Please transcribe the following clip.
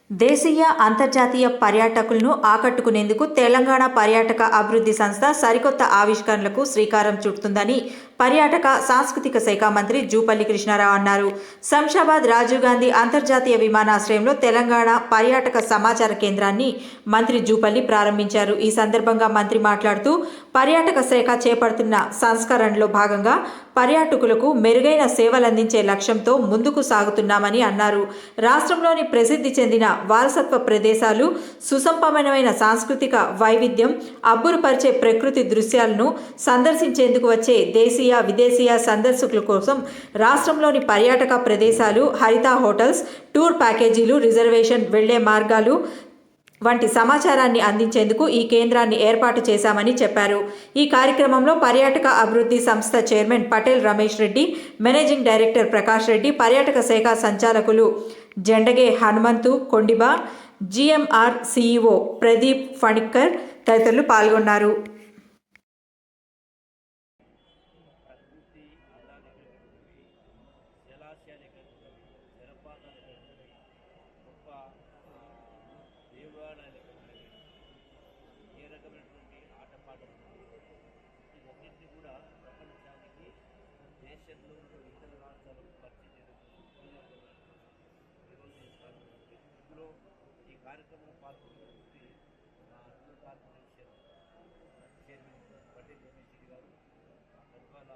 దేశీయ, అంతర్జాతీయ పర్యాటకులను ఆకట్టుకునేందుకు తెలంగాణ పర్యాటక అభివృద్ధి సంస్థ సరికొత్త ఆవిష్కరణలకు శ్రీకారం చుడుతుందని పర్యాటక సాంస్కృతిక శాఖ మంత్రి జూపల్లి కృష్ణారావు అన్నారు. శంషాబాద్ రాజీవ్ గాంధీ అంతర్జాతీయ విమానాశ్రయంలో తెలంగాణ పర్యాటక సమాచార కేంద్రాన్ని మంత్రి జూపల్లి ప్రారంభించారు. ఈ సందర్భంగా మంత్రి మాట్లాడుతూ పర్యాటక శాఖ చేపడుతున్న సంస్కరణలో భాగంగా పర్యాటకులకు మెరుగైన సేవలందించే లక్ష్యంతో ముందుకు సాగుతున్నామని అన్నారు. రాష్ట్రంలోని ప్రసిద్ధి చెందిన వారసత్వ ప్రదేశాలు, సుసంపన్నమైన సాంస్కృతిక వైవిధ్యం, అబ్బురుపరిచే ప్రకృతి దృశ్యాలను సందర్శించేందుకు వచ్చే దేశీయ, విదేశీయ సందర్శకుల కోసం రాష్ట్రంలోని పర్యాటక ప్రదేశాలు, హరిత హోటల్స్, టూర్ ప్యాకేజీలు, రిజర్వేషన్ వెళ్లే మార్గాలు వంటి సమాచారాన్ని అందించేందుకు ఈ కేంద్రాన్ని ఏర్పాటు చేశామని చెప్పారు. ఈ కార్యక్రమంలో పర్యాటక అభివృద్ధి సంస్థ chairman Patel Ramesh Reddy, managing director Prakash Reddy, పర్యాటక శాఖ సంచాలకులు జెండగే హనుమంతు కొండిబా, జిఎంఆర్ సిఇఓ ప్రదీప్ ఫణిక్కర్ తదితరులు పాల్గొన్నారు. ఏ రకమైనటువంటి ఆటపాటలు ఇవన్నింటినీ కూడా ప్రపంచానికి దేశంలో ఇతర రాష్ట్రాలకు పరిచయం చేయడం ఇందులో ఈ కార్యక్రమంలో పాల్గొన్నటువంటి మా tour corporation chairman Patel Ramesh Reddy గారు, పరిపాల